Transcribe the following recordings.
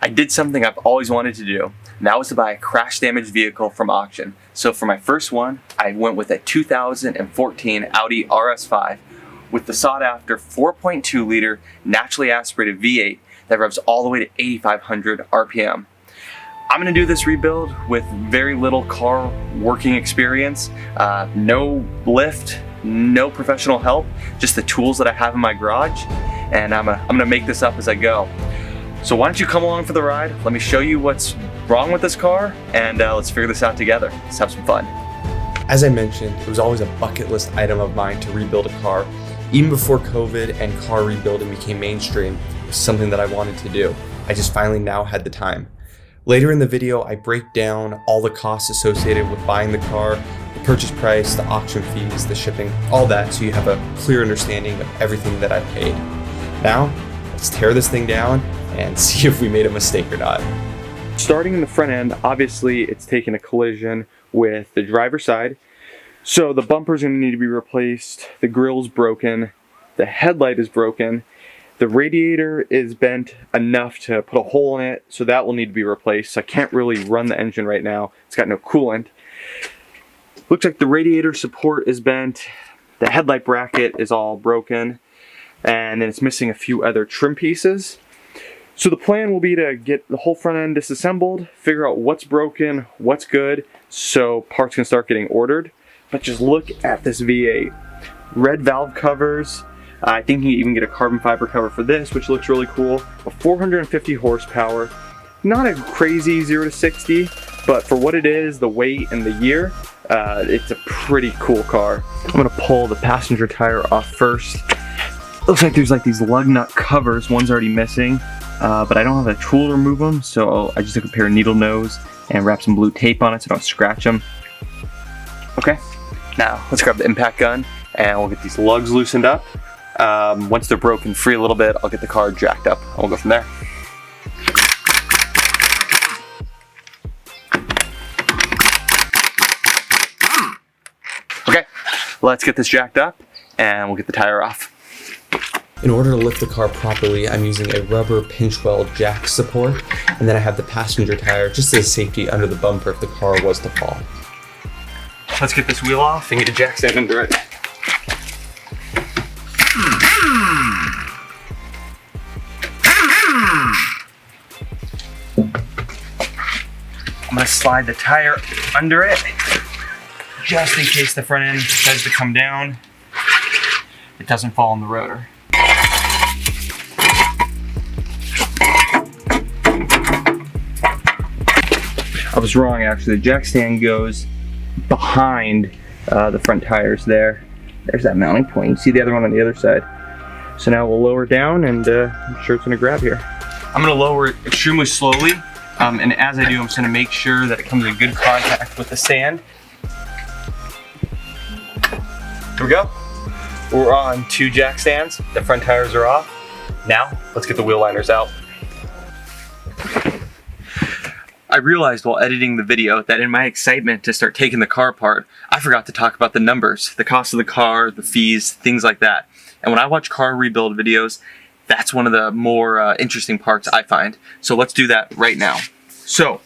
I did something I've always wanted to do, and that was to buy a crash damaged vehicle from auction. So for my first one, I went with a 2014 Audi RS5 with the sought after 4.2 liter naturally aspirated V8 that revs all the way to 8,500 RPM. I'm gonna do this rebuild with very little car working experience, no lift, no professional help, just the tools that I have in my garage, and I'm gonna make this up as I go. So why don't you come along for the ride? Let me show you what's wrong with this car, and let's figure this out together. Let's have some fun. As I mentioned, it was always a bucket list item of mine to rebuild a car. Even before COVID and car rebuilding became mainstream, it was something that I wanted to do. I just finally now had the time. Later in the video, I break down all the costs associated with buying the car, the purchase price, the auction fees, the shipping, all that, so you have a clear understanding of everything that I paid. Now, let's tear this thing down and see if we made a mistake or not. Starting in the front end, obviously it's taken a collision with the driver's side. So the bumper's gonna need to be replaced, the grill's broken, the headlight is broken, the radiator is bent enough to put a hole in it, so that will need to be replaced. So I can't really run the engine right now. It's got no coolant. Looks like the radiator support is bent, the headlight bracket is all broken, and then it's missing a few other trim pieces. So the plan will be to get the whole front end disassembled, figure out what's broken, what's good, so parts can start getting ordered. But just look at this V8. Red valve covers. I think you can even get a carbon fiber cover for this, which looks really cool. A 450 horsepower. Not a crazy 0 to 60, but for what it is, the weight and the year, it's a pretty cool car. I'm gonna pull the passenger tire off first. Looks like there's like these lug nut covers. One's already missing, but I don't have a tool to remove them, so I just took a pair of needle nose and wrap some blue tape on it so I don't scratch them. Okay, now let's grab the impact gun and we'll get these lugs loosened up. Once they're broken free a little bit, I'll get the car jacked up and we'll go from there. Okay, let's get this jacked up and we'll get the tire off. In order to lift the car properly, I'm using a rubber pinch weld jack support, and then I have the passenger tire just as safety under the bumper if the car was to fall. Let's get this wheel off and get a jack stand under it. I'm gonna slide the tire under it, just in case the front end decides to come down, it doesn't fall on the rotor. I was wrong actually, the jack stand goes behind the front tires there. There's that mounting point. You see the other one on the other side. So now we'll lower down and I'm sure it's gonna grab here. I'm gonna lower it extremely slowly. And as I do, I'm just gonna make sure that it comes in good contact with the sand. Here we go. We're on 2 jack stands. The front tires are off. Now, let's get the wheel liners out. I realized while editing the video that in my excitement to start taking the car apart, I forgot to talk about the numbers, the cost of the car, the fees, things like that. And when I watch car rebuild videos, that's one of the more interesting parts I find. So let's do that right now. So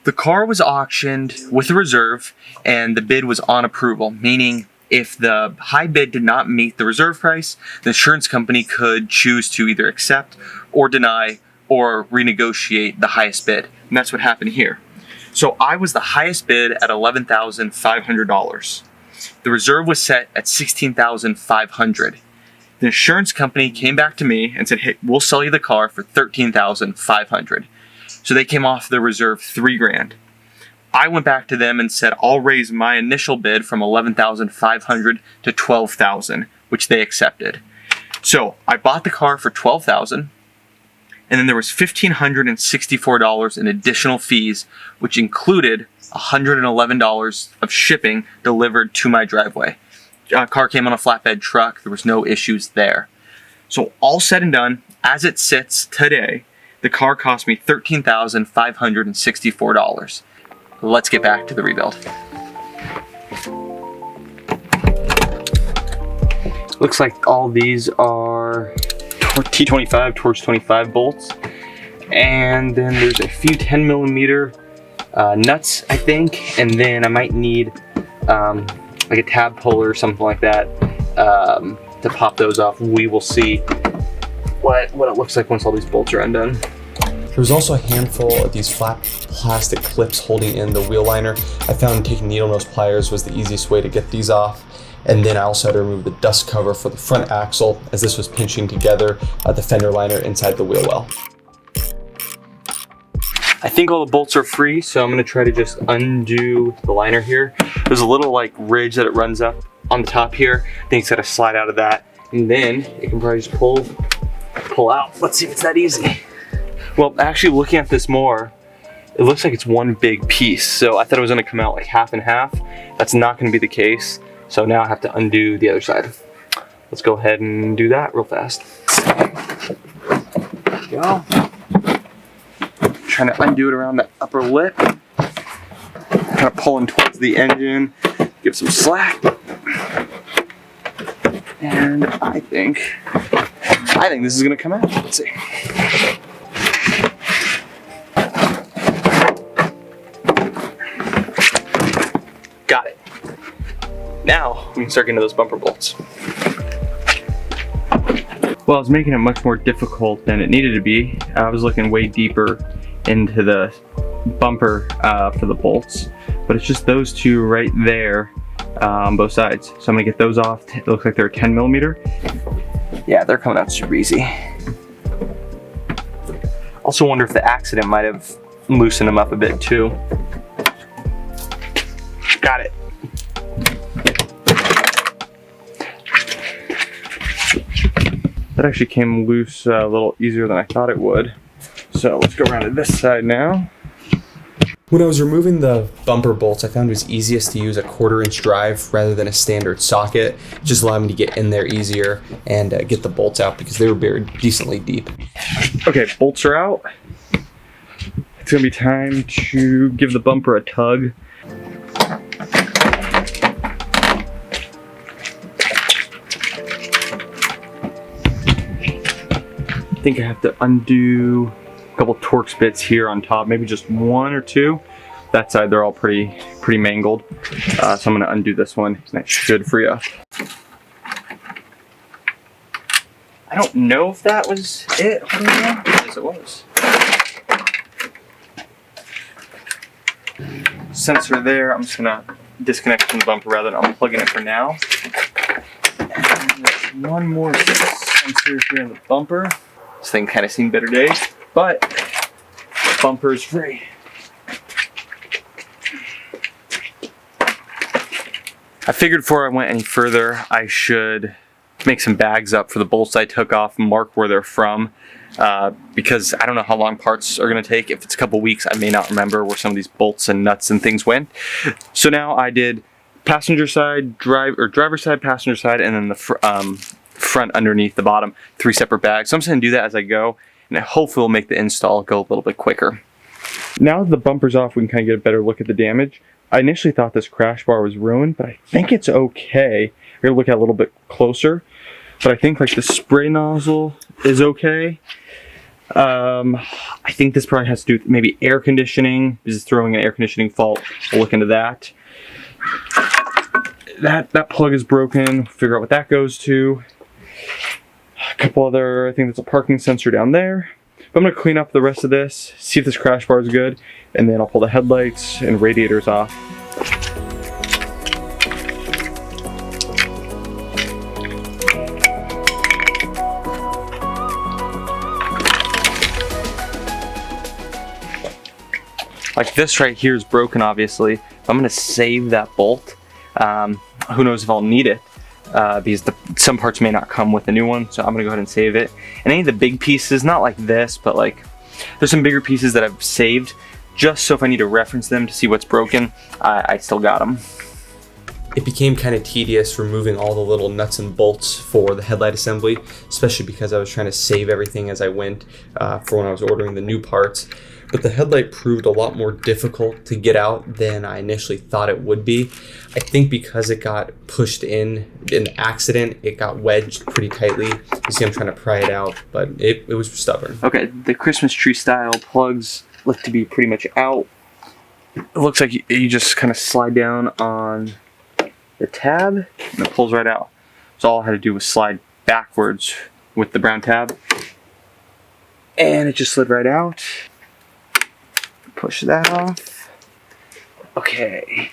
the car was auctioned with a reserve and the bid was on approval, meaning if the high bid did not meet the reserve price, the insurance company could choose to either accept or deny or renegotiate the highest bid. And that's what happened here. So I was the highest bid at $11,500. The reserve was set at $16,500. The insurance company came back to me and said, hey, we'll sell you the car for $13,500. So they came off the reserve $3,000. I went back to them and said, I'll raise my initial bid from $11,500 to $12,000, which they accepted. So I bought the car for $12,000. And then there was $1,564 in additional fees, which included $111 of shipping delivered to my driveway. Car came on a flatbed truck. There was no issues there. So all said and done, as it sits today, the car cost me $13,564. Let's get back to the rebuild. Looks like all these are T25, Torch 25 bolts. And then there's a few 10mm nuts, I think, and then I might need like a tab puller or something like that to pop those off. We will see what it looks like once all these bolts are undone. There was also a handful of these flat plastic clips holding in the wheel liner. I found taking needle nose pliers was the easiest way to get these off. And then I also had to remove the dust cover for the front axle, as this was pinching together the fender liner inside the wheel well. I think all the bolts are free, so I'm gonna try to just undo the liner here. There's a little like ridge that it runs up on the top here. I think it's gotta slide out of that, and then it can probably just pull out. Let's see if it's that easy. Well, actually looking at this more, it looks like it's one big piece. So I thought it was gonna come out like half and half. That's not gonna be the case. So now I have to undo the other side. Let's go ahead and do that real fast. There we go. Trying to undo it around that upper lip. Kind of pulling towards the engine. Give some slack. And I think this is gonna come out. Let's see. Got it. Now we can start getting to those bumper bolts. Well, it's making it much more difficult than it needed to be. I was looking way deeper into the bumper for the bolts, but it's just those two right there on both sides. So I'm gonna get those off. It looks like they're 10mm. Yeah, they're coming out super easy. Also wonder if the accident might have loosened them up a bit too. Got it. That actually came loose a little easier than I thought it would. So let's go around to this side now. When I was removing the bumper bolts, I found it was easiest to use a 1/4-inch drive rather than a standard socket. It just allowed me to get in there easier and get the bolts out because they were buried decently deep. Okay, bolts are out. It's gonna be time to give the bumper a tug. I think I have to undo a couple Torx bits here on top, maybe just one or two. That side, they're all pretty mangled. So I'm gonna undo this one, and that should free up. I don't know if that was it. Yes, it was. Sensor there, I'm just gonna disconnect from the bumper rather than unplugging it for now. And there's one more sensor here in the bumper. This thing kind of seen better days, but the bumper is free. I figured before I went any further, I should make some bags up for the bolts I took off, mark where they're from, because I don't know how long parts are gonna take. If it's a couple weeks, I may not remember where some of these bolts and nuts and things went. So now I did passenger side, driver side, passenger side, and then the front underneath the bottom, 3 separate bags. So I'm just gonna do that as I go, and hopefully will make the install go a little bit quicker. Now that the bumper's off, we can kind of get a better look at the damage. I initially thought this crash bar was ruined, but I think it's okay. We're gonna look at it a little bit closer, but I think like the spray nozzle is okay. I think this probably has to do with maybe air conditioning. This is throwing an air conditioning fault. We'll look into that. That plug is broken. Figure out what that goes to. A couple other, I think there's a parking sensor down there. But I'm gonna clean up the rest of this, see if this crash bar is good, and then I'll pull the headlights and radiators off. Like this right here is broken, obviously. I'm gonna save that bolt. Who knows if I'll need it, because some parts may not come with a new one, so I'm gonna go ahead and save it. And any of the big pieces, not like this, but like there's some bigger pieces that I've saved, just so if I need to reference them to see what's broken, I still got them. It became kind of tedious removing all the little nuts and bolts for the headlight assembly, especially because I was trying to save everything as I went for when I was ordering the new parts. But the headlight proved a lot more difficult to get out than I initially thought it would be. I think because it got pushed in an accident, it got wedged pretty tightly. You see I'm trying to pry it out, but it was stubborn. Okay, the Christmas tree style plugs look to be pretty much out. It looks like you just kind of slide down on the tab and it pulls right out. So all I had to do was slide backwards with the brown tab and it just slid right out. Push that off. Okay.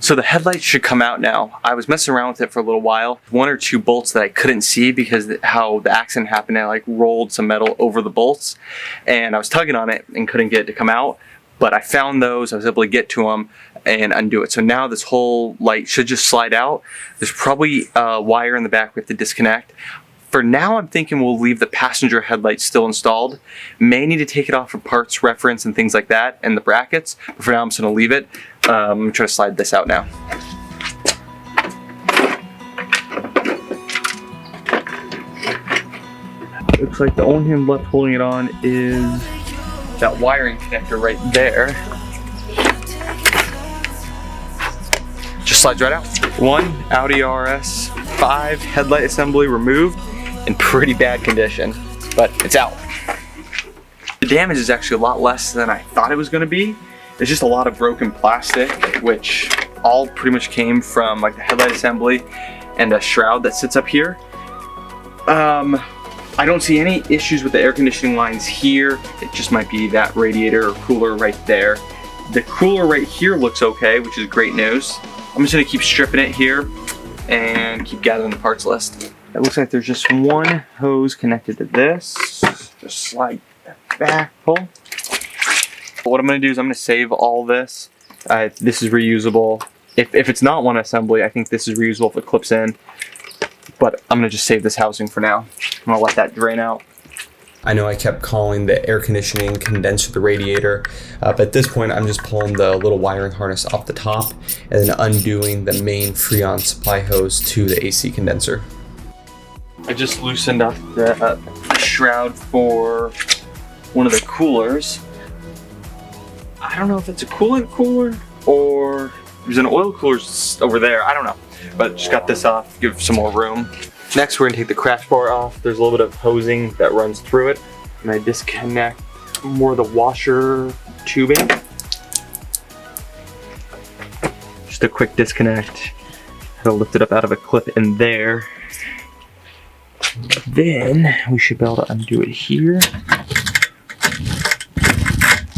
So the headlight should come out now. I was messing around with it for a little while. One or two bolts that I couldn't see because how the accident happened, I like rolled some metal over the bolts and I was tugging on it and couldn't get it to come out. But I found those, I was able to get to them and undo it. So now this whole light should just slide out. There's probably a wire in the back we have to disconnect. For now, I'm thinking we'll leave the passenger headlight still installed. May need to take it off for parts reference and things like that, and the brackets. But for now, I'm just gonna leave it. I'm gonna try to slide this out now. Looks like the only thing left holding it on is that wiring connector right there. Just slides right out. One Audi RS5 headlight assembly removed in pretty bad condition, but it's out. The damage is actually a lot less than I thought it was going to be. There's just a lot of broken plastic, which all pretty much came from like the headlight assembly and a shroud that sits up here. I don't see any issues with the air conditioning lines here. It just might be that radiator or cooler right there. The cooler right here looks okay, which is great news. I'm just gonna keep stripping it here and keep gathering the parts list. It looks like there's just one hose connected to this. Just slide that back, pull. What I'm gonna do is I'm gonna save all this. This is reusable. If it's not one assembly, I think this is reusable if it clips in. But I'm gonna just save this housing for now. I'm gonna let that drain out. I know I kept calling the air conditioning condenser the radiator, but at this point I'm just pulling the little wiring harness off the top and then undoing the main Freon supply hose to the AC condenser. I just loosened up the shroud for one of the coolers. I don't know if it's a coolant cooler or there's an oil cooler over there. I don't know, but just got this off, give some more room. Next, we're gonna take the crash bar off. There's a little bit of hosing that runs through it. And I disconnect more of the washer tubing. Just a quick disconnect. Had to lift it up out of a clip in there. Then we should be able to undo it here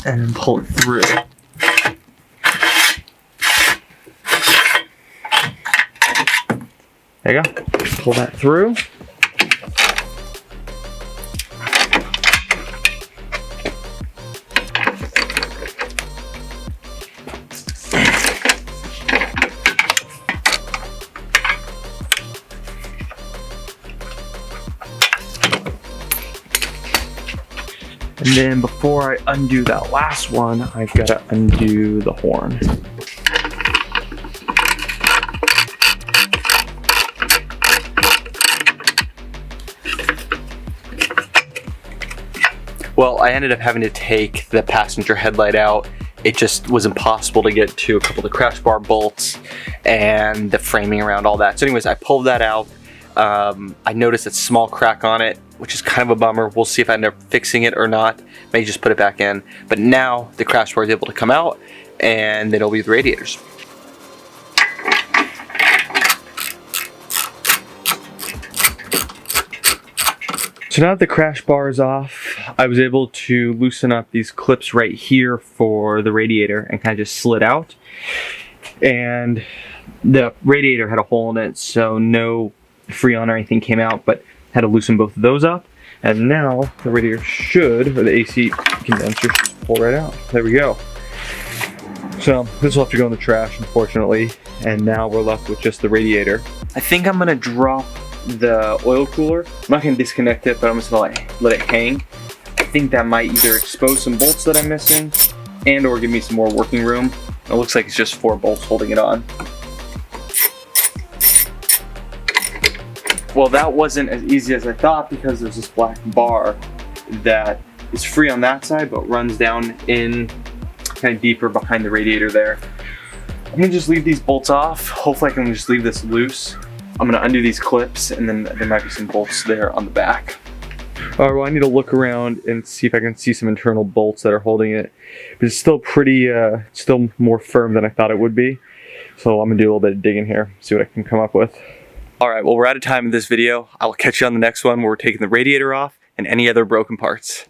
and then pull it through. There you go. Pull that through. And then before I undo that last one, I've got to undo the horn. Well, I ended up having to take the passenger headlight out. It just was impossible to get to a couple of the crash bar bolts and the framing around all that. So anyways, I pulled that out. I noticed a small crack on it, which is kind of a bummer. We'll see if I end up fixing it or not. May just put it back in. But now the crash bar is able to come out and then it'll be the radiators. So now that the crash bar is off, I was able to loosen up these clips right here for the radiator and kind of just slid out. And the radiator had a hole in it, so no Freon or anything came out, but had to loosen both of those up. And now the radiator should, or the AC condenser should pull right out. There we go. So this will have to go in the trash, unfortunately. And now we're left with just the radiator. I think I'm gonna drop the oil cooler. I'm not gonna disconnect it, but I'm just gonna let it hang. I think that might either expose some bolts that I'm missing and or give me some more working room. It looks like it's just 4 bolts holding it on. Well, that wasn't as easy as I thought because there's this black bar that is free on that side but runs down in kind of deeper behind the radiator there. I'm gonna just leave these bolts off. Hopefully I can just leave this loose. I'm gonna undo these clips and then there might be some bolts there on the back. All right, well I need to look around and see if I can see some internal bolts that are holding it. But it's still pretty, still more firm than I thought it would be. So I'm gonna do a little bit of digging here, see what I can come up with. All right, well we're out of time in this video. I'll catch you on the next one where we're taking the radiator off and any other broken parts.